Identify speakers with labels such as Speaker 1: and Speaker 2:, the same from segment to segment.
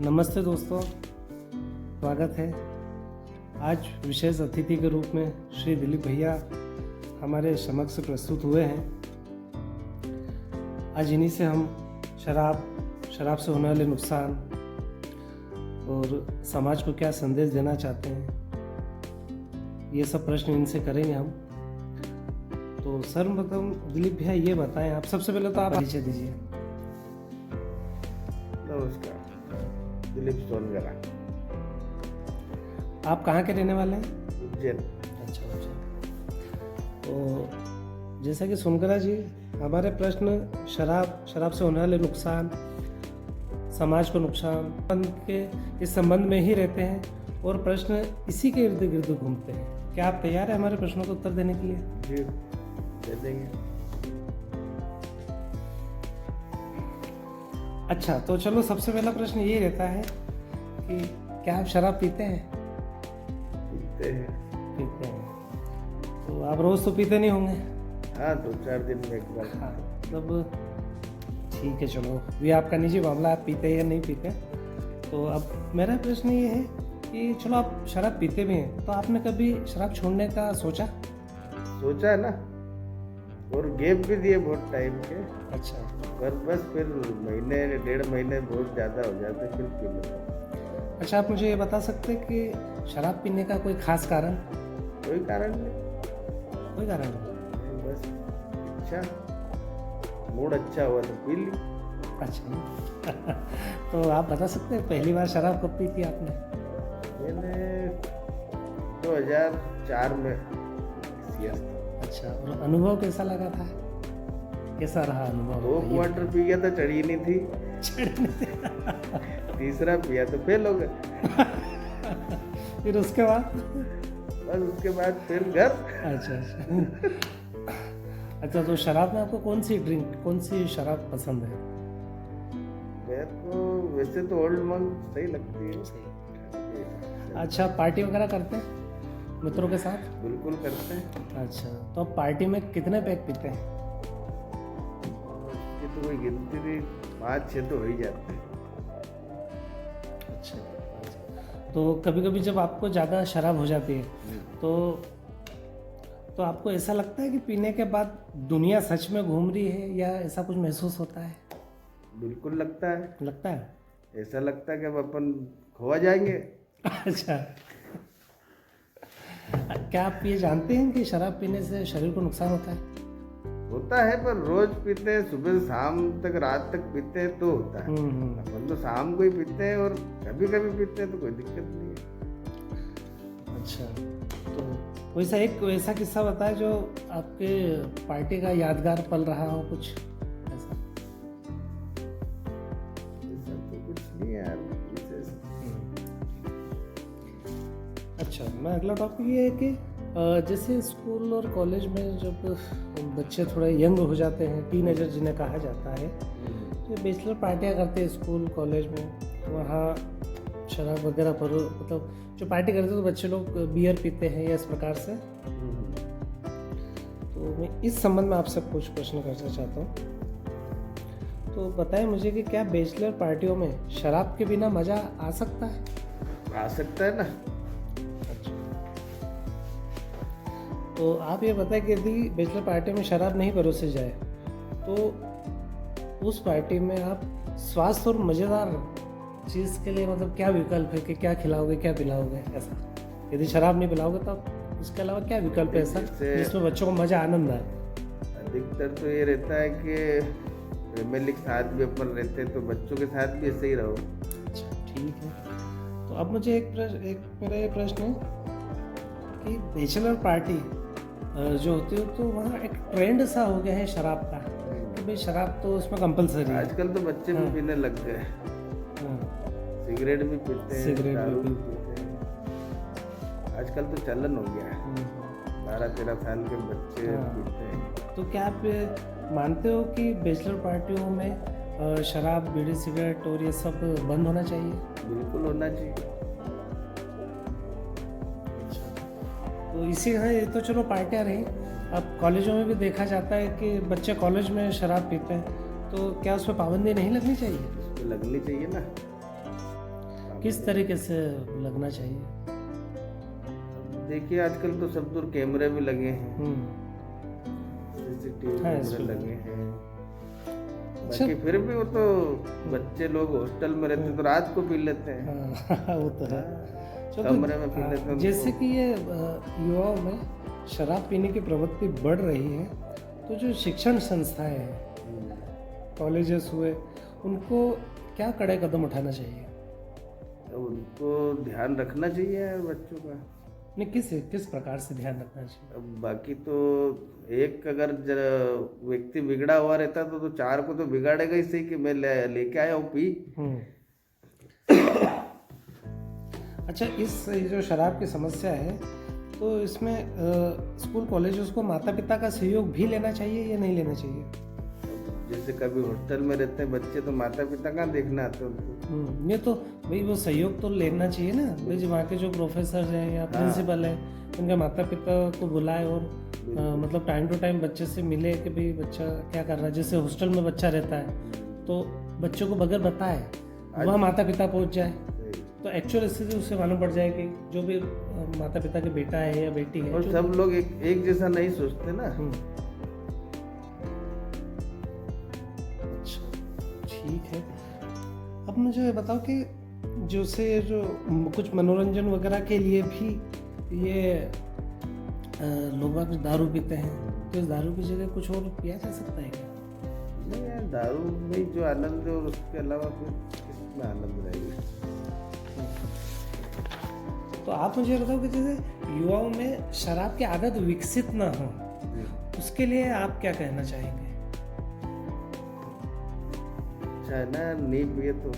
Speaker 1: नमस्ते दोस्तों, स्वागत है। आज विशेष अतिथि के रूप में श्री दिलीप भैया हमारे समक्ष प्रस्तुत हुए हैं। आज इन्हीं से हम शराब से होने वाले नुकसान और समाज को क्या संदेश देना चाहते हैं, ये सब प्रश्न इनसे करेंगे हम। तो सर्वप्रथम दिलीप भैया ये बताएं, आप सबसे पहले तो आप परिचय दीजिए।
Speaker 2: नमस्कार, दिलीप सोनगरा।
Speaker 1: आप कहाँ के रहने वाले हैं?
Speaker 2: उज्जैन।
Speaker 1: अच्छा। तो जैसा कि सोनगरा जी, हमारे प्रश्न शराब से होने वाले नुकसान, समाज को नुकसान के इस संबंध में ही रहते हैं और प्रश्न इसी के इर्द गिर्द घूमते हैं। क्या आप तैयार हैं हमारे प्रश्नों का उत्तर देने के लिए?
Speaker 2: जी, दे देंगे।
Speaker 1: अच्छा, तो चलो सबसे पहला प्रश्न ये रहता है कि क्या आप शराब पीते हैं? पीते हैं। तो आप रोज तो पीते नहीं होंगे?
Speaker 2: हाँ, 2-4 दिन में एक बार।
Speaker 1: हाँ, मतलब ठीक है, चलो ये आपका निजी मामला, आप पीते हैं या नहीं पीते। तो अब मेरा प्रश्न ये है कि चलो आप शराब पीते भी हैं, तो आपने कभी शराब छोड़ने का सोचा
Speaker 2: है ना, और गैप भी दिए बहुत टाइम के।
Speaker 1: अच्छा,
Speaker 2: पर बस फिर महीने 1.5 महीने बहुत ज़्यादा हो जाते, फिर पी लेते।
Speaker 1: अच्छा, आप मुझे ये बता सकते हैं कि शराब पीने का कोई खास कारण?
Speaker 2: कोई कारण नहीं।
Speaker 1: कोई कारण नहीं,
Speaker 2: बस अच्छा, मूड अच्छा हुआ तो पी ली।
Speaker 1: अच्छा तो आप बता सकते हैं पहली बार शराब कब पी थी आपने?
Speaker 2: मैंने 2004 में किया था।
Speaker 1: अच्छा, और अनुभव कैसा लगा था? कैसा रहा अनुभव?
Speaker 2: 2 क्वार्टर पी गया तो चढ़ी नहीं थी। तीसरा पिया तो फेल हो गया।
Speaker 1: फिर उसके बाद?
Speaker 2: बस उसके बाद फिर घर।
Speaker 1: अच्छा। अच्छा, तो शराब में आपको कौन सी शराब पसंद है?
Speaker 2: मेरे को वैसे तो ओल्ड मंक सही लगती है।
Speaker 1: अच्छा, पार्टी वगैरह करते हैं मित्रों के साथ?
Speaker 2: बिल्कुल करते हैं।
Speaker 1: अच्छा, तो आप पार्टी में कितने पैक पीते हैं?
Speaker 2: ये तो कोई गिनती नहीं, 5-6 तो हो ही जाते हैं।
Speaker 1: अच्छा, तो कभी कभी जब आपको ज़्यादा शराब हो जाती है तो आपको ऐसा लगता है कि पीने के बाद दुनिया सच में घूम रही है, या ऐसा कुछ महसूस होता है?
Speaker 2: बिल्कुल लगता है। ऐसा लगता है कि अब अपन खोआ जाएंगे।
Speaker 1: अच्छा, क्या आप ये जानते हैं कि शराब पीने से शरीर को नुकसान होता है?
Speaker 2: पर रोज पीते हैं, सुबह से शाम तक, रात तक पीते हैं तो होता है। अपन तो शाम को ही पीते हैं और कभी कभी पीते हैं तो कोई दिक्कत नहीं है।
Speaker 1: अच्छा, तो वैसा किस्सा बताए जो आपके पार्टी का यादगार पल रहा हो, कुछ ऐसा?
Speaker 2: ऐसा तो कुछ नहीं है यार, विशेष।
Speaker 1: अच्छा, मैं अगला टॉपिक ये है कि जैसे स्कूल और कॉलेज में जब बच्चे थोड़े यंग हो जाते हैं, टीनेजर जिन्हें कहा जाता है, तो बैचलर पार्टियाँ करते हैं स्कूल कॉलेज में, तो वहाँ शराब वगैरह पर मतलब जो पार्टी करते हैं तो बच्चे लोग बियर पीते हैं या इस प्रकार से। तो मैं इस संबंध में आपसे कुछ प्रश्न करना चाहता हूँ। तो बताएं मुझे कि क्या बैचलर पार्टियों में शराब के बिना मज़ा आ सकता है?
Speaker 2: आ सकता है ना।
Speaker 1: तो आप ये बताएं कि यदि बैचलर पार्टी में शराब नहीं परोसी जाए तो उस पार्टी में आप स्वास्थ्य और मज़ेदार चीज़ के लिए मतलब क्या विकल्प है कि क्या खिलाओगे, क्या पिलाओगे? ऐसा यदि शराब नहीं पिलाओगे तो आप उसके अलावा क्या विकल्प है ऐसा जिसमें बच्चों को मज़ा आनंद आए?
Speaker 2: अधिकतर तो ये रहता है कि फैमिली के साथ भी अपन रहते हैं तो बच्चों के साथ भी ऐसे ही रहो।
Speaker 1: अच्छा, ठीक है। तो अब मुझे मेरा ये प्रश्न है कि बैचलर पार्टी जो होती है तो वहाँ एक ट्रेंड सा हो गया है शराब का कि भाई शराब तो उसमें कंपलसरी है।
Speaker 2: आजकल तो बच्चे भी पीने लग गए। सिगरेट भी पीते हैं, दारू भी पीते हैं। आजकल तो चलन हो गया है, 12-13 साल के बच्चे पीते हैं।
Speaker 1: तो क्या आप मानते हो कि बैचलर पार्टियों में शराब, बीड़ी, सिगरेट और ये सब बंद होना चाहिए?
Speaker 2: बिल्कुल होना चाहिए।
Speaker 1: तो इसी हाँ, ये तो चलो पार्टियाँ रही। अब कॉलेजों में भी देखा जाता है कि बच्चे कॉलेज में शराब पीते हैं, तो क्या उस पर पाबंदी नहीं लगनी चाहिए?
Speaker 2: उस पर लगनी चाहिए ना।
Speaker 1: किस तरीके से लगना चाहिए?
Speaker 2: देखिए आजकल तो सब दूर कैमरे भी लगे हैं, सीसीटीवी
Speaker 1: हाँ,
Speaker 2: कैमरे लगे हैं।
Speaker 1: अच्छा।
Speaker 2: बाकी फिर भी वो तो बच्चे लोग हॉस्टल में रहते तो रात को पी लेते हैं।
Speaker 1: हाँ, वो तो है। चलो,
Speaker 2: कमरे में पी लेते हैं
Speaker 1: जैसे कि ये युवाओं में शराब पीने की प्रवृत्ति बढ़ रही है, तो जो शिक्षण संस्थाएं हैं, कॉलेजेस हुए, उनको क्या कड़े कदम उठाना चाहिए?
Speaker 2: तो उनको ध्यान रखना चाहिए यार बच्चों का।
Speaker 1: नहीं, किस प्रकार से ध्यान रखना चाहिए?
Speaker 2: अब बाकी तो एक अगर व्यक्ति बिगड़ा हुआ रहता तो चार को तो बिगाड़ेगा ही सही कि मैं लेके आया हूँ पी।
Speaker 1: अच्छा, इस जो शराब की समस्या है, तो इसमें स्कूल कॉलेजेस को माता पिता का सहयोग भी लेना चाहिए या नहीं लेना चाहिए?
Speaker 2: जैसे कभी हॉस्टल में रहते हैं बच्चे तो माता पिता कहाँ देखना आते उनको।
Speaker 1: ये तो भाई वो सहयोग तो लेना चाहिए ना भाई, जो वहाँ के जो प्रोफेसर हैं या प्रिंसिपल है, उनके माता पिता को बुलाए और मतलब टाइम टू टाइम बच्चे से मिले कि भाई बच्चा क्या कर रहा है। जैसे हॉस्टल में बच्चा रहता है तो बच्चों को बगैर बताए वहाँ माता पिता पहुँच जाए तो एक्चुअल स्थिति उससे मालूम पड़ जाए कि जो भी माता पिता के बेटा है या बेटी है।
Speaker 2: और सब लोग एक जैसा नहीं सोचते ना।
Speaker 1: ठीक है, अब मुझे बताओ कि जो कुछ मनोरंजन वगैरह के लिए भी ये लोग बाग दारू पीते हैं, तो इस दारू की जगह कुछ और पिया जा सकता है क्या?
Speaker 2: नहीं यार, दारू में जो आनंद है और उसके अलावा फिर किसमें आनंद रहेगा?
Speaker 1: तो आप मुझे बताओ कि जैसे युवाओं में शराब की आदत विकसित ना हो, उसके लिए आप क्या कहना चाहेंगे?
Speaker 2: अच्छा ना, नहीं पिए तो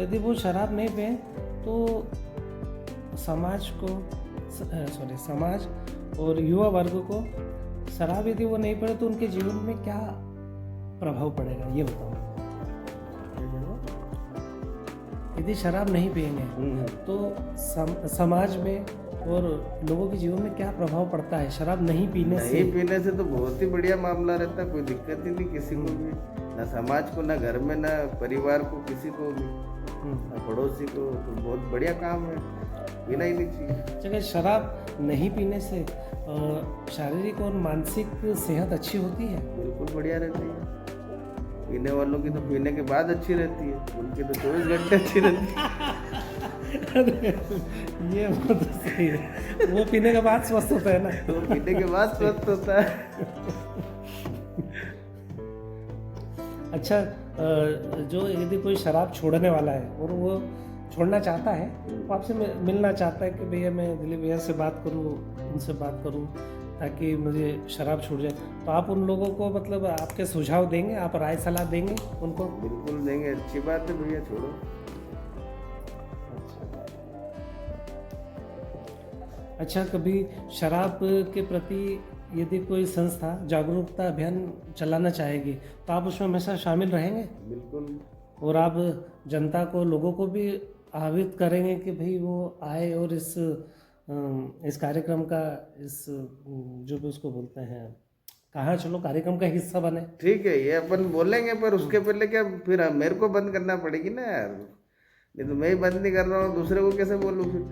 Speaker 1: यदि वो शराब नहीं पिए तो समाज और युवा वर्ग को शराब यदि वो नहीं पड़े तो उनके जीवन में क्या प्रभाव पड़ेगा, ये बताओ। यदि शराब नहीं पिएंगे तो समाज में और लोगों के जीवन में क्या प्रभाव पड़ता है शराब नहीं पीने से?
Speaker 2: नहीं पीने से तो बहुत ही बढ़िया मामला रहता है, कोई दिक्कत ही नहीं किसी को भी, ना समाज को, ना घर में, ना परिवार को, किसी को भी, ना पड़ोसी को। तो बहुत बढ़िया काम है, पीना ही नहीं चाहिए।
Speaker 1: जगह शराब नहीं पीने से शारीरिक और मानसिक सेहत अच्छी होती है?
Speaker 2: बिल्कुल बढ़िया रहती है। पीने वालों की तो पीने के बाद अच्छी रहती है, उनकी तो 24 घंटे अच्छी रहती है।
Speaker 1: ये बहुत सही है, वो पीने के बाद स्वस्थ होता है ना।
Speaker 2: तो पीने के बाद स्वस्थ होता है।
Speaker 1: अच्छा, जो यदि कोई शराब छोड़ने वाला है और वो छोड़ना चाहता है तो आपसे मिलना चाहता है कि भैया मैं दिलीप भैया से बात करूँ, उनसे बात करूँ ताकि मुझे शराब छूट जाए, तो आप उन लोगों को मतलब आपके सुझाव देंगे, आप राय सलाह देंगे उनको?
Speaker 2: बिल्कुल देंगे, अच्छी बात है भैया, छोड़ो।
Speaker 1: अच्छा, कभी शराब के प्रति यदि कोई संस्था जागरूकता अभियान चलाना चाहेगी तो आप उसमें हमेशा शामिल रहेंगे?
Speaker 2: बिल्कुल।
Speaker 1: और आप जनता को, लोगों को भी आहूत करेंगे कि भाई वो आए और इस कार्यक्रम का, इस जो भी उसको बोलते हैं, कहाँ चलो कार्यक्रम का हिस्सा बने?
Speaker 2: ठीक है, ये अपन बोलेंगे, पर उसके पहले क्या फिर मेरे को बंद करना पड़ेगी ना यार, नहीं तो मैं ही बंद नहीं कर रहा हूँ, दूसरे को कैसे बोलूँ फिर?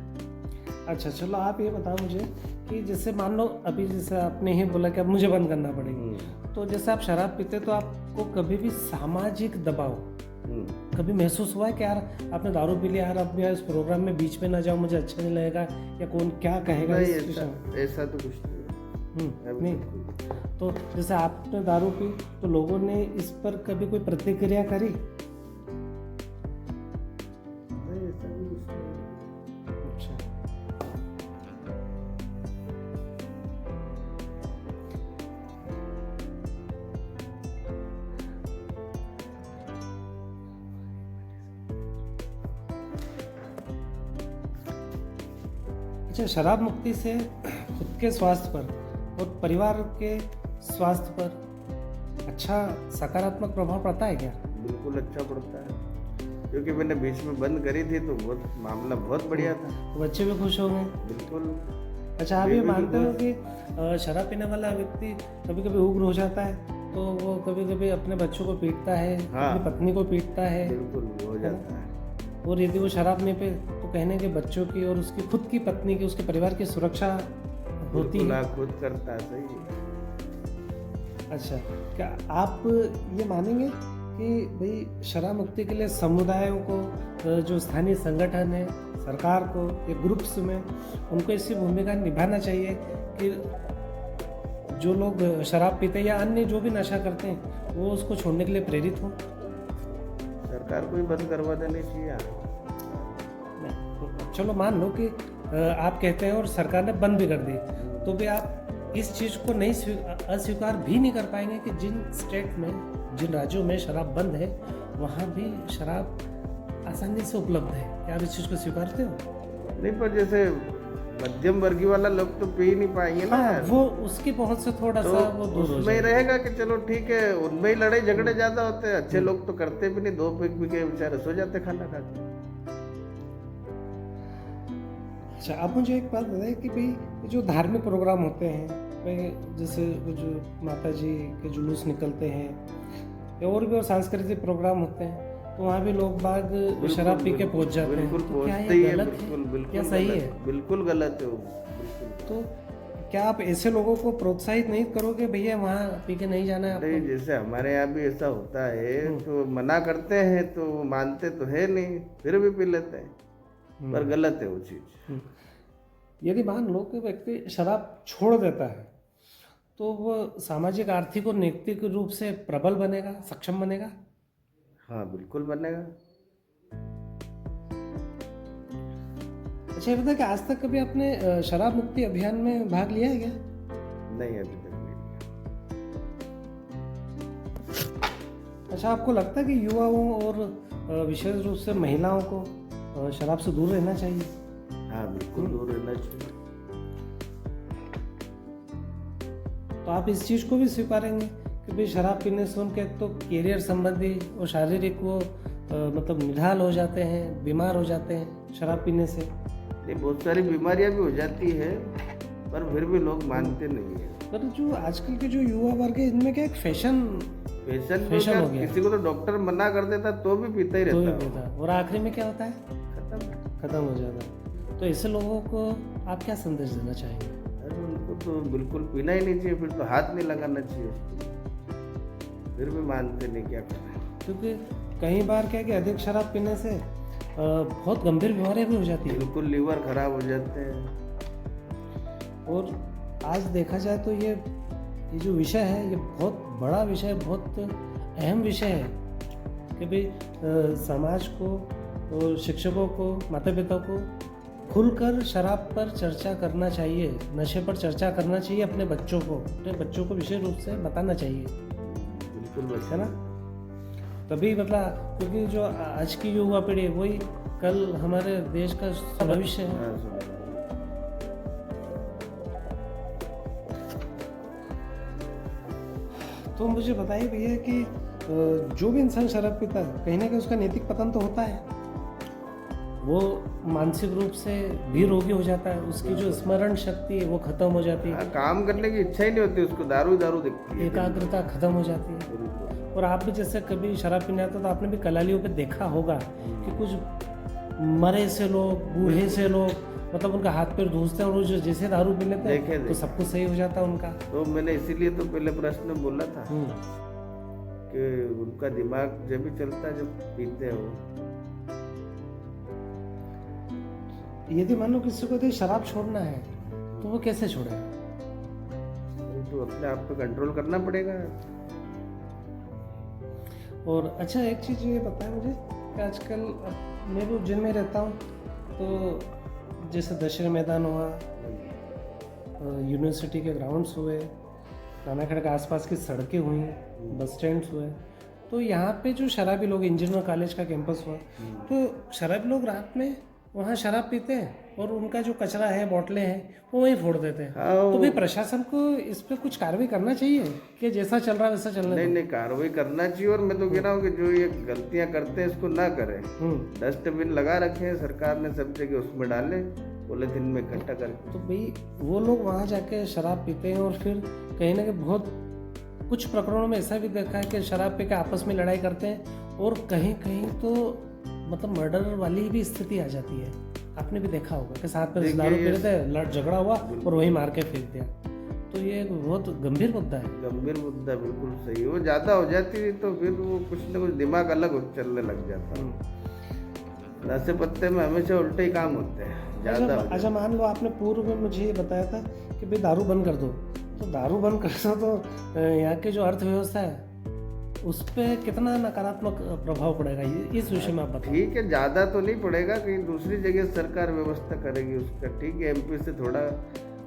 Speaker 1: अच्छा चलो, आप ये बताओ मुझे कि जैसे मान लो अभी जैसे आपने ही बोला कि अब मुझे बंद करना पड़ेगी, तो जैसे आप शराब पीते तो आपको कभी भी सामाजिक दबाव कभी महसूस हुआ है कि यार आपने दारू पी लिया, यार अब मैं इस प्रोग्राम में बीच में ना जाऊँ, मुझे अच्छा नहीं लगेगा या कौन क्या कहेगा?
Speaker 2: नहीं, ऐसा तो कुछ नहीं।
Speaker 1: तो जैसे आपने दारू पी तो लोगों ने इस पर कभी कोई प्रतिक्रिया करी?
Speaker 2: नहीं, ऐसा भी कुछ नहीं।
Speaker 1: अच्छा, अच्छा, शराब मुक्ति से खुद के स्वास्थ्य पर और परिवार के स्वास्थ्य पर अच्छा सकारात्मक प्रभाव पड़ता है क्या?
Speaker 2: बिल्कुल अच्छा पड़ता है, क्योंकि मैंने बीच में बंद करी थी तो मामला बहुत बढ़िया था।
Speaker 1: तो बच्चे भी खुश होंगे।
Speaker 2: बिल्कुल।
Speaker 1: अच्छा, आप ये मानते हो कि शराब पीने वाला व्यक्ति कभी कभी उग्र हो जाता है तो वो कभी कभी अपने बच्चों को पीटता है,
Speaker 2: हाँ।
Speaker 1: अपनी पत्नी को पीटता है।
Speaker 2: बिल्कुल हो जाता है।
Speaker 1: और यदि वो शराब नहीं पे तो कहने के बच्चों की और उसकी खुद की पत्नी की, उसके परिवार की सुरक्षा होती
Speaker 2: बिल्कुल,
Speaker 1: है।
Speaker 2: हाँ, खुद करता है, सही है।
Speaker 1: अच्छा, क्या आप ये मानेंगे कि भाई शराब मुक्ति के लिए समुदायों को, जो स्थानीय संगठन है, सरकार को, या ग्रुप्स में, उनको ऐसी भूमिका निभाना चाहिए कि जो लोग शराब पीते हैं या अन्य जो भी नशा करते हैं वो उसको छोड़ने के लिए प्रेरित हो?
Speaker 2: सरकार को ही बंद करवा देनी चाहिए।
Speaker 1: चलो मान लो कि आप कहते हैं और सरकार ने बंद भी कर दी, तो भी आप इस चीज़ को नहीं अस्वीकार भी नहीं कर पाएंगे कि जिन स्टेट में, जिन राज्यों में शराब बंद है वहाँ भी शराब आसानी से उपलब्ध है। क्या आप इस चीज़ को स्वीकारते हो?
Speaker 2: नहीं, पर जैसे मध्यम वर्गीय वाला लोग तो पी नहीं पाएंगे ना।
Speaker 1: हाँ, वो उसकी पहुंच से थोड़ा
Speaker 2: तो
Speaker 1: सा वो दूर हो
Speaker 2: उसमें ही
Speaker 1: जाएगा।
Speaker 2: रहेगा कि चलो ठीक है, उनमें ही लड़ाई झगड़े ज्यादा होते हैं। अच्छे लोग तो करते भी नहीं, 2 पी के बेचारे सो जाते खाना खा के।
Speaker 1: अच्छा, आप मुझे एक बात बताइए कि भाई ये जो धार्मिक प्रोग्राम होते हैं, भाई जैसे वो जो माता जी के जुलूस निकलते हैं या और भी और सांस्कृतिक प्रोग्राम होते हैं, तो वहाँ भी लोग बाग शराब पी के पहुँच जाते हैं।
Speaker 2: बिल्कुल
Speaker 1: तो क्या
Speaker 2: पहुंचते
Speaker 1: ये
Speaker 2: ही है,
Speaker 1: गलत
Speaker 2: बिल्कुल
Speaker 1: है?
Speaker 2: बिल्कुल
Speaker 1: क्या सही
Speaker 2: गलत,
Speaker 1: है?
Speaker 2: बिल्कुल गलत है वो, बिल्कुल।
Speaker 1: तो क्या आप ऐसे लोगों को प्रोत्साहित नहीं करोगे भैया वहाँ पी के नहीं जाना है
Speaker 2: नहीं,
Speaker 1: आपको?
Speaker 2: जैसे हमारे यहाँ भी ऐसा होता है, तो मना करते हैं तो वो मानते तो है नहीं, फिर भी पी लेते हैं, पर गलत है वो चीज़।
Speaker 1: यदि मान लो कि व्यक्ति शराब छोड़ देता है तो वो सामाजिक, आर्थिक और नैतिक रूप से प्रबल बनेगा, सक्षम बनेगा?
Speaker 2: हाँ, बिल्कुल बनेगा।
Speaker 1: अच्छा, ये बता कि आज तक कभी आपने शराब मुक्ति अभियान में भाग लिया है क्या?
Speaker 2: नहीं, अभी तक नहीं।
Speaker 1: अच्छा, आपको लगता है कि युवाओं और विशेष रूप से महिलाओं को शराब से दूर रहना चाहिए?
Speaker 2: हाँ, बिल्कुल दूर रहना चाहिए।
Speaker 1: तो आप इस चीज़ को भी स्वीकारेंगे कि भाई शराब पीने से उनके तो कैरियर संबंधी और शारीरिक वो मतलब निढाल हो जाते हैं, बीमार हो जाते हैं शराब पीने से?
Speaker 2: नहीं, बहुत सारी बीमारियां भी हो जाती है, पर फिर भी लोग मानते नहीं है।
Speaker 1: पर जो आजकल के जो युवा वर्ग है इनमें क्या एक फैशन
Speaker 2: फैशन
Speaker 1: हो गया।
Speaker 2: किसी को तो डॉक्टर मना कर देता तो भी पीता ही
Speaker 1: तो ही
Speaker 2: रहता है,
Speaker 1: पीता, और आखिरी में क्या होता है? खत्म हो जाता है। तो ऐसे लोगों को आप क्या संदेश देना चाहेंगे?
Speaker 2: अरे उनको तो बिल्कुल पीना ही नहीं चाहिए, फिर तो हाथ नहीं लगाना चाहिए उसको। फिर भी मानते नहीं, क्या करें।
Speaker 1: क्योंकि कई बार क्या है कि अधिक शराब पीने से बहुत गंभीर बीमारियां भी हो जाती है।
Speaker 2: बिल्कुल लीवर खराब हो जाते हैं।
Speaker 1: और आज देखा जाए तो ये जो विषय है ये बहुत बड़ा विषय है, बहुत अहम विषय है कि भाई समाज को और शिक्षकों को, माता पिता को खुलकर शराब पर चर्चा करना चाहिए, नशे पर चर्चा करना चाहिए। अपने बच्चों को विशेष रूप से बताना चाहिए,
Speaker 2: बिल्कुल बस
Speaker 1: है ना? तभी मतलब, क्योंकि जो आज की युवा पीढ़ी है वही कल हमारे देश का भविष्य है।
Speaker 2: हाँ, सुनो।
Speaker 1: तो मुझे बताइए भैया कि जो भी इंसान शराब पीता है कहीं ना कहीं उसका नैतिक पतन तो होता है, वो मानसिक रूप से भी रोगी हो जाता है, उसकी जो स्मरण शक्ति है वो खत्म हो जाती है,
Speaker 2: हाँ, काम करने की इच्छा ही नहीं होती उसको, दारू दारू दिखती है।
Speaker 1: एकाग्रता खत्म हो जाती है।
Speaker 2: बिल्कुल।
Speaker 1: और आप भी जैसे कभी शराब पीने आते तो आपने भी कलालियों पे देखा होगा कि कुछ मरे से लोग, बूढ़े से लोग, मतलब उनका हाथ पैर धूसते हैं और वो जो जैसे दारू पी लेते हैं तो सब कुछ सही हो जाता है उनका।
Speaker 2: तो मैंने इसीलिए तो पहले प्रश्न बोला था कि उनका दिमाग जब भी चलता है जब पीते हो।
Speaker 1: यदि मान लो किसी को तो शराब छोड़ना है तो वो कैसे छोड़ेगा?
Speaker 2: तो अपने आप पे कंट्रोल करना पड़ेगा।
Speaker 1: और अच्छा, एक चीज़ ये बताएं मुझे कि आजकल मैं भी उज्जैन में रहता हूँ, तो जैसे दशहरा मैदान हुआ, यूनिवर्सिटी के ग्राउंड्स हुए, नानाखेड़ा के आसपास की सड़कें हुई, बस स्टैंड्स हुए, तो यहाँ पे जो शराबी लोग, इंजीनियर कॉलेज का कैंपस हुआ, तो शराबी लोग रात में वहाँ शराब पीते हैं और उनका जो कचरा है, बोतलें हैं, वो वहीं फोड़ देते हैं। तो भाई प्रशासन को इस पर कुछ कार्रवाई करना चाहिए कि जैसा चल रहा है वैसा चलने
Speaker 2: नहीं नहीं, कार्रवाई करना चाहिए। और मैं तो कह रहा हूँ कि जो ये गलतियाँ करते हैं इसको ना करें। डस्टबिन लगा रखे हैं सरकार ने सब जगह, उसमें डालें पॉलीथिन में इकट्ठा करके।
Speaker 1: तो भाई वो लोग वहाँ जाके शराब पीते हैं और फिर कहीं ना कहीं बहुत कुछ प्रकरणों में ऐसा भी देखा है कि शराब पी के आपस में लड़ाई करते हैं और कहीं कहीं तो मतलब मर्डर वाली भी स्थिति आ जाती है। आपने भी देखा होगा कि साथ में दारू पी रहे थे, लड़ झगड़ा हुआ और वही मार के फेंक दिया। तो ये एक बहुत गंभीर मुद्दा है।
Speaker 2: गंभीर मुद्दा, बिल्कुल सही। वो ज़्यादा हो जाती है तो फिर वो कुछ ना कुछ दिमाग अलग चलने लग जाता है। नशे पत्ते में हमेशा उल्टे ही काम होते हैं ज़्यादा।
Speaker 1: अच्छा मान लो आपने पूर्व में मुझे ये बताया था कि भाई दारू बंद कर दो, तो दारू बंद कर दो तो यहाँ की जो अर्थव्यवस्था है उस पर कितना नकारात्मक प्रभाव पड़ेगा, इस विषय में आप बताइए।
Speaker 2: ठीक है, ज़्यादा तो नहीं पड़ेगा, कहीं दूसरी जगह सरकार व्यवस्था करेगी उसका। ठीक है, एमपी से थोड़ा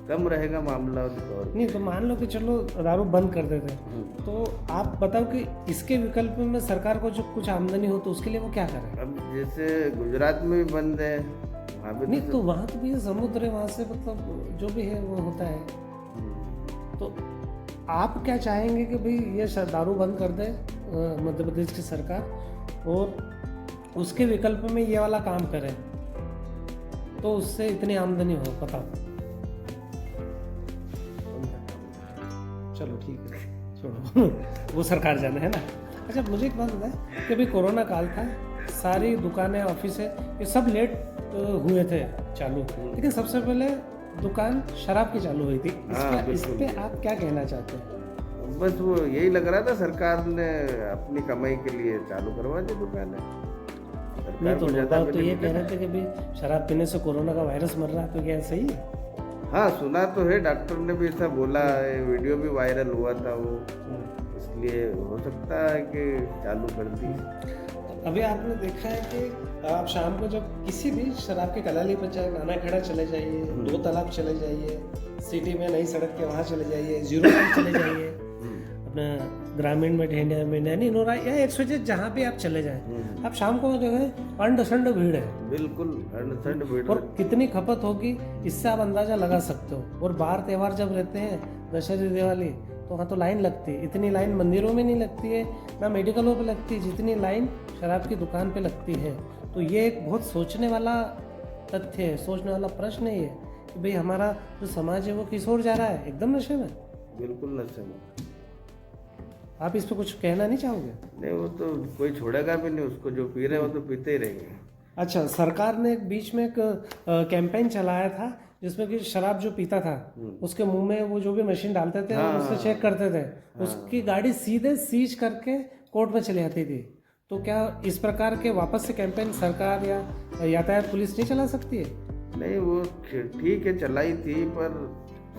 Speaker 2: कम रहेगा मामला। और
Speaker 1: नहीं तो मान लो कि चलो दारू बंद कर देते हैं, तो आप बताओ कि इसके विकल्प में सरकार को जो कुछ आमदनी हो तो उसके लिए वो क्या करे।
Speaker 2: अब जैसे गुजरात में भी बंद है, वहाँ पे
Speaker 1: नहीं तो वहाँ तो भी समुद्र है, वहाँ से मतलब जो भी है वो होता है। तो आप क्या चाहेंगे कि भाई ये दारू बंद कर दे मध्य प्रदेश की सरकार और उसके विकल्प में ये वाला काम करे तो उससे इतनी आमदनी हो, बताओ। चलो ठीक है, छोड़ो वो सरकार जाने, है ना। अच्छा मुझे एक बात बताए कि भाई कोरोना काल था, सारी दुकानें ऑफिस ये सब लेट हुए थे चालू, लेकिन सबसे पहले दुकान शराब की चालू हुई थी। इस पे आप क्या कहना चाहते हैं?
Speaker 2: बस वो यही लग रहा था सरकार ने अपनी कमाई के लिए चालू करवा दी दुकानें।
Speaker 1: नहीं तो लोग तो ये कह रहे थे कि भाई शराब पीने से कोरोना का वायरस मर रहा है, तो क्या सही है?
Speaker 2: हाँ सुना तो है, डॉक्टर ने भी ऐसा बोला है, वीडियो भी वायरल हुआ था वो, इसलिए हो सकता है कि चालू कर दी।
Speaker 1: अभी आपने देखा है कि आप शाम को जब किसी भी शराब के कलाली पर चाहे नाना खेड़ा चले जाइए, दो तालाब चले जाइए, सिटी में नई सड़क के वहाँ चले जाइए, जीरो लाइन चले जाइए, अपना ग्रामीण में ढेंडिया में नैनी नोरा या 100 जहाँ भी आप चले जाएं, आप शाम को जो है अंड भीड़ है,
Speaker 2: बिल्कुल अंड भीड़।
Speaker 1: और कितनी खपत होगी इससे आप अंदाजा लगा सकते हो। और बाहर त्यौहार जब रहते हैं, दशहरा दिवाली, तो वहाँ तो लाइन लगती है। इतनी लाइन मंदिरों में नहीं लगती है, ना मेडिकलों पे लगती है जितनी लाइन शराब की दुकान पे लगती है। तो ये एक बहुत सोचने वाला तथ्य है, सोचने वाला प्रश्न है ये कि भाई हमारा जो समाज है वो किस ओर जा रहा है, एकदम नशे में।
Speaker 2: बिल्कुल नशे में।
Speaker 1: आप इस पर कुछ कहना नहीं चाहोगे?
Speaker 2: नहीं, वो तो कोई छोड़ेगा भी नहीं उसको, जो पी रहे हैं वो तो पीते ही रहेंगे।
Speaker 1: अच्छा, सरकार ने एक बीच में एक कैंपेन चलाया था जिसमें कि शराब जो पीता था उसके मुंह में वो जो भी मशीन डालते थे उससे चेक करते थे, उसकी गाड़ी सीधे सीज करके कोर्ट में चली आती थी। तो क्या इस प्रकार के वापस से कैंपेन सरकार या यातायात पुलिस नहीं चला सकती है?
Speaker 2: नहीं, वो ठीक है चलाई थी, पर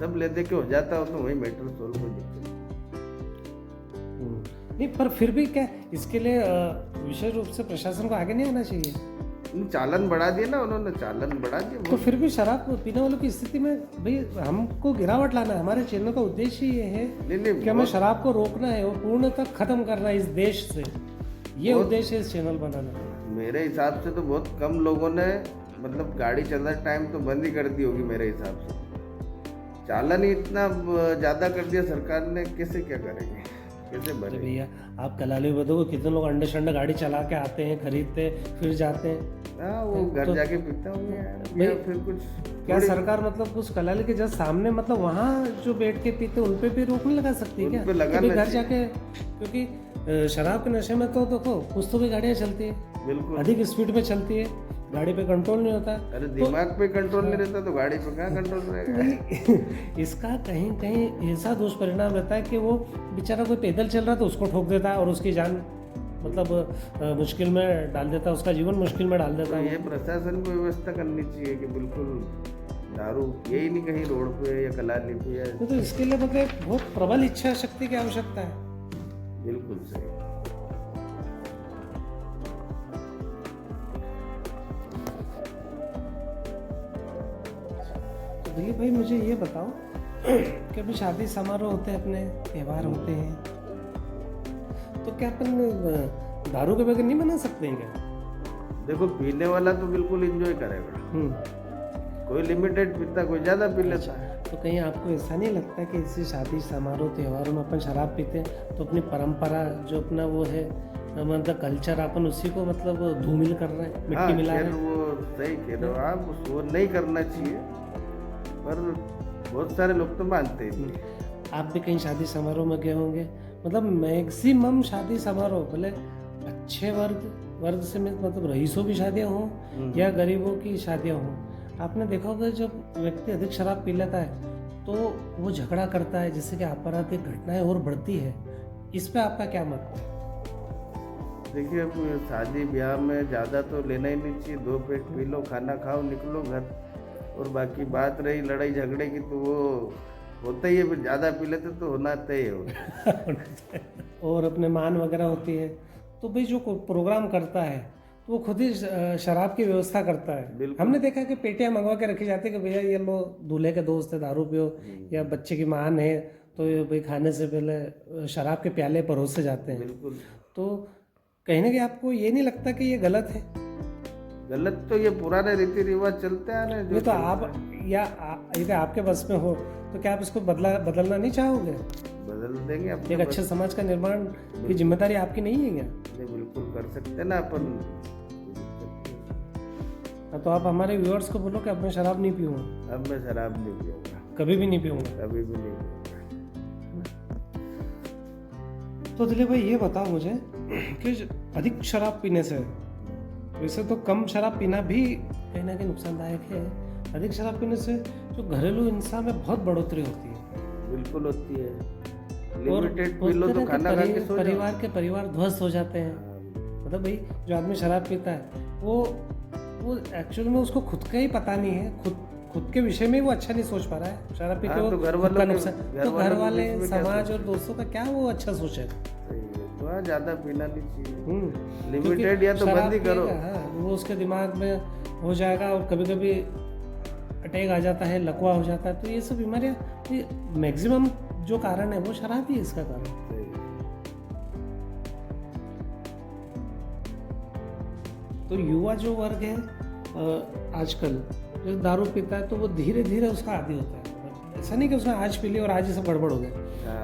Speaker 2: सब ले दे के हो जाता हो तो वही मैटर सोल्व हो जाता।
Speaker 1: नहीं, पर फिर भी क्या इसके लिए विशेष रूप से प्रशासन को आगे नहीं आना चाहिए?
Speaker 2: चालन बढ़ा दिया ना उन्होंने, चालन बढ़ा दिया।
Speaker 1: तो फिर भी शराब पीने वालों की स्थिति में भाई हमको गिरावट लाना है। हमारे चैनल का उद्देश्य ये है कि हमें शराब को रोकना है और पूर्णतः खत्म करना है इस देश से। ये उद्देश्य है इस चैनल बनाना।
Speaker 2: मेरे हिसाब से तो बहुत कम लोगों ने मतलब गाड़ी चलते टाइम तो बंद ही कर दी होगी मेरे हिसाब से। चालन ही इतना ज्यादा कर दिया सरकार ने, कैसे क्या करेंगे, कैसे भरे?
Speaker 1: भैया आप कलाली बताओ कितने लोग अंडे शंडे गाड़ी चला के आते हैं, खरीदते फिर जाते हैं।
Speaker 2: हाँ, वो घर जाके पीता होंगे या फिर कुछ।
Speaker 1: क्या सरकार मतलब उस कलाली के जस्ट सामने मतलब वहाँ जो बैठ के पीते उन पे भी रोक नहीं लगा सकती है क्या? घर जाके, क्योंकि शराब के नशे में तो देखो कुछ तो भी गाड़ियाँ चलती है, बिल्कुल अधिक स्पीड में चलती है, गाड़ी पे कंट्रोल नहीं होता।
Speaker 2: अरे दिमाग पे कंट्रोल नहीं रहता तो गाड़ी पे कहाँ कंट्रोल रहेगा?
Speaker 1: इसका कहीं कहीं ऐसा दुष्परिणाम रहता है कि वो बेचारा कोई पैदल चल रहा तो उसको ठोक देता है और उसकी जान मतलब मुश्किल में डाल देता है, उसका जीवन मुश्किल में डाल देता है।
Speaker 2: ये प्रशासन को व्यवस्था करनी चाहिए कि बिल्कुल दारू यही नहीं कहीं रोड पे या कलाली पे या
Speaker 1: तो इसके लिए मतलब बहुत प्रबल इच्छा शक्ति की आवश्यकता है।
Speaker 2: बिल्कुल सही।
Speaker 1: तो दिलीप भाई मुझे ये बताओ कि अभी शादी समारोह होते हैं, अपने त्यौहार होते हैं, तो क्या अपन दारू के बगैर नहीं मना सकते हैं क्या?
Speaker 2: देखो पीने वाला तो बिल्कुल एंजॉय करेगा, कोई लिमिटेड पीता, कोई ज़्यादा पी लेता है।
Speaker 1: तो कहीं आपको ऐसा नहीं लगता कि इसी शादी समारोह त्योहारों में अपन शराब पीते हैं तो अपनी परंपरा जो अपना वो है मतलब कल्चर, अपन उसी को मतलब धूमिल कर रहे हैं, मिट्टी मिला रहे हैं?
Speaker 2: वो सही कह रहे हो आप, वो नहीं करना चाहिए, पर बहुत सारे लोग तो मानते हैं।
Speaker 1: आप भी कहीं शादी समारोह में गए होंगे, मतलब मैक्सिमम शादी समारोह भले अच्छे वर्ग से मतलब रईसों की शादियाँ हों या गरीबों की शादियाँ हों, आपने देखा होगा जब व्यक्ति अधिक शराब पी लेता है तो वो झगड़ा करता है, जिससे कि आपराधिक घटनाएं और बढ़ती है। इस पे आपका क्या मत है?
Speaker 2: देखिए, अब शादी ब्याह में ज़्यादा तो लेना ही नहीं चाहिए। 2 पेट पी लो, खाना खाओ, निकलो घर। और बाकी बात रही लड़ाई झगड़े की, तो वो होता ही है, फिर ज़्यादा पी लेते तो होना तय हो।
Speaker 1: और अपने मान वगैरह होती है, तो भाई जो प्रोग्राम करता है तो वो खुद ही शराब की व्यवस्था करता है। हमने देखा कि पेटियां मंगवा के रखी जाती है कि भैया ये लो, दूल्हे के दोस्त है दारू पियो, या बच्चे की मान है तो भाई खाने से पहले शराब के प्याले परोसे जाते हैं।
Speaker 2: बिल्कुल।
Speaker 1: तो कहीं ना कहीं आपको ये नहीं लगता कि ये गलत है?
Speaker 2: गलत तो ये पुराने रीति रिवाज चलते आ रहे हैं।
Speaker 1: ये तो आप या यदि आपके बस में हो तो क्या आप इसको बदलना नहीं चाहोगे?
Speaker 2: बदल देंगे अपने
Speaker 1: एक अच्छे समाज का निर्माण की जिम्मेदारी आपकी नहीं है क्या?
Speaker 2: बिल्कुल कर सकते ना अपन।
Speaker 1: तो आप हमारे व्यूअर्स को बोलो कि अब मैं शराब नहीं पीऊंगा।
Speaker 2: अब मैं शराब नहीं पीऊंगा,
Speaker 1: कभी भी नहीं पीऊंगा।
Speaker 2: कभी भी नहीं पीऊंगा।
Speaker 1: तो दिलीप भाई ये बताओ मुझे कि अधिक शराब पीने से, वैसे तो कम शराब पीना भी कहीं ना कहीं नुकसानदायक है, अधिक शराब पीने से जो घरेलू इंसान में बहुत बढ़ोतरी होती है।
Speaker 2: बिल्कुल होती है। लिमिटेड पी लो तो खाना खा के सो जाओ।
Speaker 1: परिवार ध्वस्त हो जाते हैं। मतलब भाई जो आदमी शराब पीता है वो एक्चुअल में उसको खुद का ही पता नहीं है, खुद के विषय में वो अच्छा नहीं सोच पा रहा है। शराब पी के वो खुद का नुकसान, तो घर वाले, समाज और दोस्तों का क्या वो अच्छा सोचेगा?
Speaker 2: तो ज़्यादा पीना नहीं चाहिए। लिमिटेड या तो बंद ही करो।
Speaker 1: वो उसके दिमाग में हो जाएगा और कभी कभी अटैक आ जाता है, लकवा हो जाता है। तो ये सब बीमारियाँ मैक्सिमम जो कारण है वो शराब ही है इसका कारण। तो युवा जो वर्ग है आजकल जो दारू पीता है तो वो धीरे धीरे उसका आदी होता है। ऐसा नहीं कि उसने आज पी ली और आज ही सब गड़बड़ हो गया,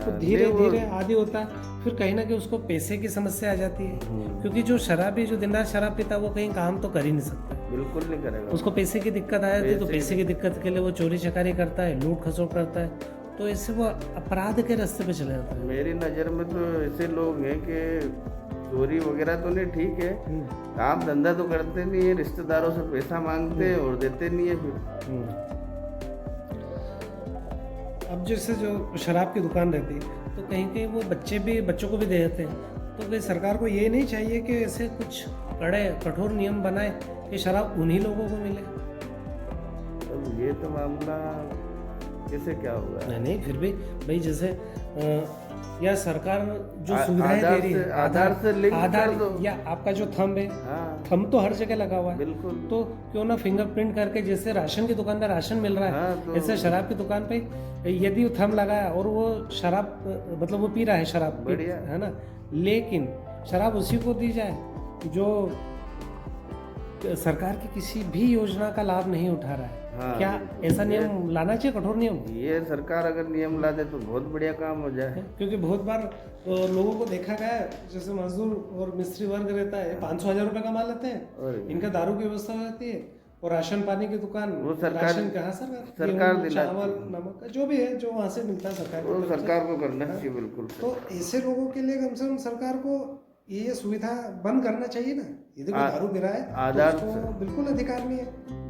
Speaker 1: तो धीरे धीरे आदी होता है। फिर कहीं ना कहीं उसको पैसे की समस्या आ जाती है, क्योंकि जो शराबी जो दिन रात शराब पीता है वो कहीं काम तो कर ही नहीं सकता।
Speaker 2: बिल्कुल नहीं करेगा।
Speaker 1: उसको पैसे की दिक्कत आ जाती है, तो पैसे की दिक्कत के लिए वो चोरी चकारी करता है, लूट खसोट करता है, तो इससे वो अपराध के रास्ते पे चले जाता है।
Speaker 2: मेरी नज़र में तो ऐसे लोग हैं कि चोरी वगैरह तो नहीं, ठीक है, काम धंधा तो करते नहीं है, रिश्तेदारों से पैसा मांगते हैं और देते नहीं है फिर।
Speaker 1: अब जैसे जो शराब की दुकान रहती है तो कहीं कहीं वो बच्चों को भी दे देते हैं। तो कहीं सरकार को ये नहीं चाहिए कि ऐसे कुछ कठोर नियम बनाए कि शराब उन्हीं लोगों को मिले?
Speaker 2: अब ये तो मामला कैसे क्या होगा?
Speaker 1: नहीं फिर भी भाई जैसे या सरकार जो सुविधाएं दे रही है,
Speaker 2: आधार से लिंक कर दो,
Speaker 1: या आपका जो थंब है, थंब तो हर जगह लगा हुआ है।
Speaker 2: बिल्कुल।
Speaker 1: तो क्यों ना फिंगरप्रिंट करके, जैसे राशन की दुकान पे राशन मिल रहा है,
Speaker 2: तो
Speaker 1: ऐसे शराब की दुकान पे यदि थंब लगाया और वो शराब मतलब वो पी रहा है शराब, है ना, लेकिन शराब उसी को दी जाए जो सरकार की किसी भी योजना का लाभ नहीं उठा रहा है। क्या ऐसा नियम लाना चाहिए, कठोर नियम? ये
Speaker 2: सरकार अगर नियम ला दे तो बहुत बढ़िया काम हो जाए।
Speaker 1: क्योंकि बहुत बार लोगों को देखा गया है, जैसे मजदूर और मिस्त्री वर्ग रहता है, 500,000 रुपए कमा लेते हैं, इनका दारू की व्यवस्था हो जाती है और राशन पानी की दुकान
Speaker 2: वो
Speaker 1: राशन कहाँ
Speaker 2: सरकार
Speaker 1: चावल नमक जो भी है जो वहाँ से मिलता है
Speaker 2: सरकार को करना चाहिए। बिल्कुल।
Speaker 1: तो ऐसे लोगों के लिए कम से कम सरकार को ये सुविधा बंद करना चाहिए ना। यदि कोई दारू पी रहा है आधार तो बिल्कुल अधिकार नहीं है।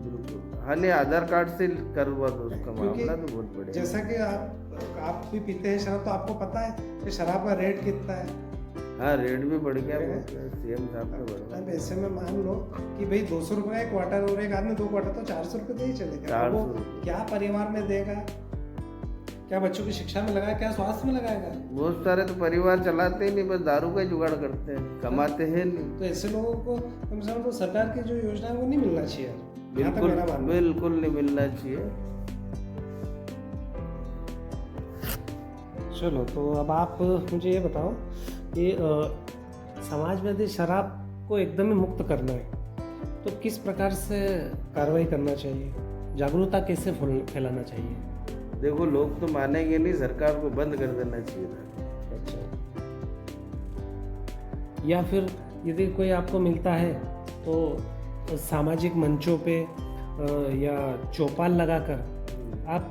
Speaker 2: बिल्कुल। हाँ, नहीं, आधार कार्ड से करवा दो उसका मामला तो बहुत बढ़िया।
Speaker 1: जैसा कि आप भी पीते हैं शराब, तो आपको पता है कि शराब का रेट कितना है।
Speaker 2: हाँ, रेट भी बढ़ गया, सीएम साहब का बढ़ गया।
Speaker 1: अब ऐसे में मान लो कि भाई 200 रुपये एक क्वार्टर और एक आदमी 2 क्वार्टर, तो 400 रुपये दे ही चलेगा। वो क्या परिवार में देगा, क्या बच्चों की शिक्षा में लगाएगा, क्या स्वास्थ्य में लगाएगा? बहुत
Speaker 2: सारे तो परिवार चलाते ही नहीं, बस दारू का जुगाड़ करते हैं, कमाते हैं नहीं।
Speaker 1: तो ऐसे लोगों को कम से कम तो सरकार की जो योजना है वो नहीं मिलना चाहिए।
Speaker 2: बिल्कुल नहीं मिलना चाहिए।
Speaker 1: चलो, तो अब आप मुझे ये बताओ कि समाज में यदि शराब को एकदम ही मुक्त करना है तो किस प्रकार से कार्रवाई करना चाहिए, जागरूकता कैसे फैलाना चाहिए?
Speaker 2: देखो, लोग तो मानेंगे नहीं, सरकार को बंद कर देना चाहिए था।
Speaker 1: अच्छा। या फिर यदि कोई आपको मिलता है तो सामाजिक मंचों पे या चौपाल लगाकर आप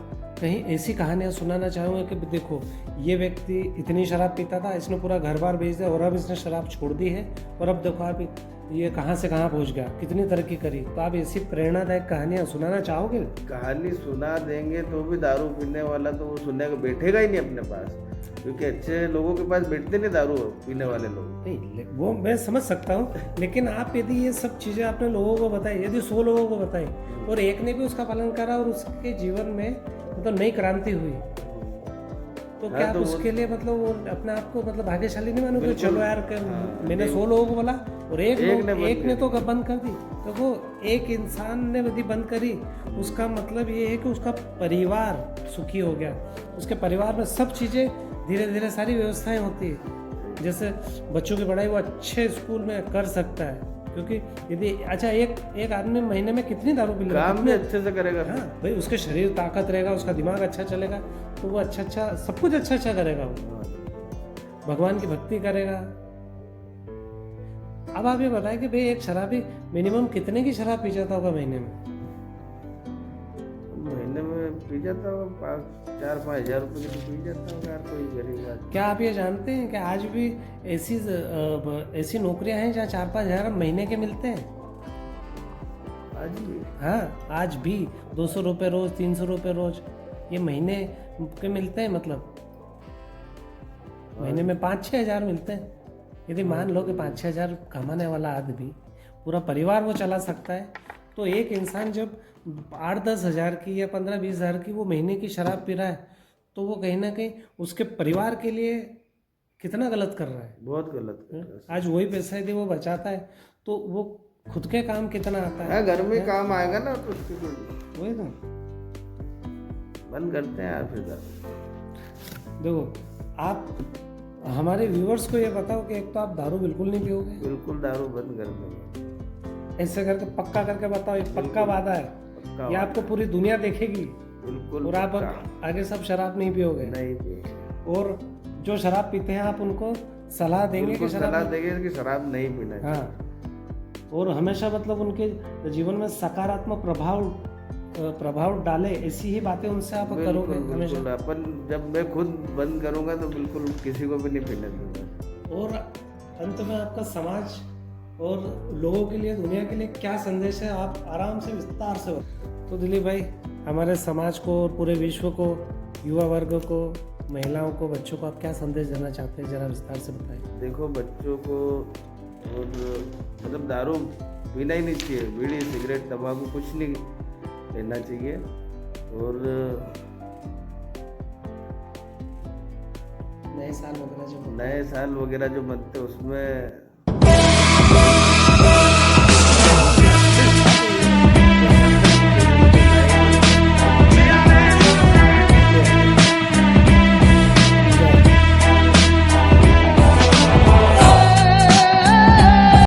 Speaker 1: कहीं ऐसी कहानियाँ सुनाना चाहूँगा कि देखो ये व्यक्ति इतनी शराब पीता था, इसने पूरा घर बार बेच दिया और अब इसने शराब छोड़ दी है और अब देखो आप ये कहाँ से कहाँ पहुँच गया, कितनी तरक्की करी। तो आप ऐसी प्रेरणादायक कहानियाँ सुनाना चाहोगे?
Speaker 2: कहानी सुना देंगे तो भी दारू पीने वाला तो वो सुनने को बैठेगा ही नहीं अपने पास, क्योंकि अच्छे लोगों के पास बैठते नहीं दारू पीने वाले लोग।
Speaker 1: नहीं, वो मैं समझ सकता हूँ, लेकिन आप यदि ये सब चीज़ें आपने लोगों को बताई, यदि 100 लोगों को बताई और एक ने भी उसका पालन करा और उसके जीवन में मतलब नई क्रांति हुई, तो क्या आप उसके लिए मतलब वो अपने आप को मतलब भाग्यशाली नहीं मानोगे? चलो यार मैंने 100 लोगों को बोला और एक ने तो बंद कर दी, तो वो एक इंसान ने यदि बंद करी, उसका मतलब ये है कि उसका परिवार सुखी हो गया, उसके परिवार में सब चीज़ें धीरे धीरे सारी व्यवस्थाएं होती है। जैसे बच्चों की पढ़ाई वो अच्छे स्कूल में कर सकता है, क्योंकि यदि अच्छा एक आदमी महीने में कितनी दारू पी लेगा,
Speaker 2: काम भी अच्छे से करेगा।
Speaker 1: हाँ भाई, उसके शरीर ताकत रहेगा, उसका दिमाग अच्छा चलेगा, तो वो अच्छा सब कुछ अच्छा करेगा, वो भगवान की भक्ति करेगा। अब आप ये बताएं कि भाई एक शराबी मिनिमम कितने की शराब पी जाता होगा महीने में?
Speaker 2: महीने में पी जाता होगा 4-5 हज़ार रुपये की तो पी जाता होगा यार कोई गरीब आदमी।
Speaker 1: क्या आप ये जानते हैं कि आज भी ऐसी नौकरियां हैं जहाँ 4-5 हज़ार महीने के मिलते हैं?
Speaker 2: आज भी?
Speaker 1: हाँ, आज भी 200 रुपये रोज, 300 रुपये रोज, ये महीने के मिलते हैं। मतलब महीने में 5-6 हज़ार मिलते हैं। यदि मान लो कि 5-6 हज़ार कमाने वाला आदमी पूरा परिवार वो चला सकता है, तो एक इंसान जब 8-10 हज़ार की या 15-20 हज़ार की वो महीने की शराब पी रहा है, तो वो कहीं ना कहीं उसके परिवार के लिए कितना गलत कर रहा है।
Speaker 2: बहुत गलत कर रहा है।
Speaker 1: आज वही पैसा यदि वो बचाता है तो वो खुद के काम कितना आता है।
Speaker 2: घर में काम आएगा ना, तो उसकी
Speaker 1: वही तो
Speaker 2: बंद करते हैं यार फिर।
Speaker 1: देखो आप हमारे व्यूअर्स को ये बताओ कि एक तो आप दारू बिल्कुल नहीं पियोगे,
Speaker 2: बिल्कुल दारू बंद कर देंगे।
Speaker 1: ऐसे करके पक्का करके बताओ, ये पक्का वादा है, ये आपको पूरी दुनिया देखेगी।
Speaker 2: बिल्कुल।
Speaker 1: और आप आगे सब शराब नहीं पियोगे?
Speaker 2: नहीं पियोगे।
Speaker 1: और जो शराब पीते हैं आप उनको सलाह देंगे कि
Speaker 2: शराब नहीं पीना चाहिए।
Speaker 1: हाँ, और हमेशा मतलब उनके जीवन में सकारात्मक प्रभाव डाले, ऐसी ही बातें उनसे आप करोगे हमेशा।
Speaker 2: अपन जब मैं खुद बंद करूंगा तो बिल्कुल किसी को भी नहीं पीने दूंगा।
Speaker 1: और अंत में आपका समाज और लोगों के लिए, दुनिया के लिए क्या संदेश है, आप आराम से विस्तार से तो दिलीप भाई, हमारे समाज को और पूरे विश्व को, युवा वर्ग को, महिलाओं को, बच्चों को आप क्या संदेश देना चाहते हैं, जरा विस्तार से बताएं।
Speaker 2: देखो बच्चों को और मतलब दारू पीना ही नहीं चाहिए, बीड़ी सिगरेट तंबाकू कुछ नहीं लेना चाहिए। और
Speaker 1: नए साल वगैरह जो
Speaker 2: मनते उसमें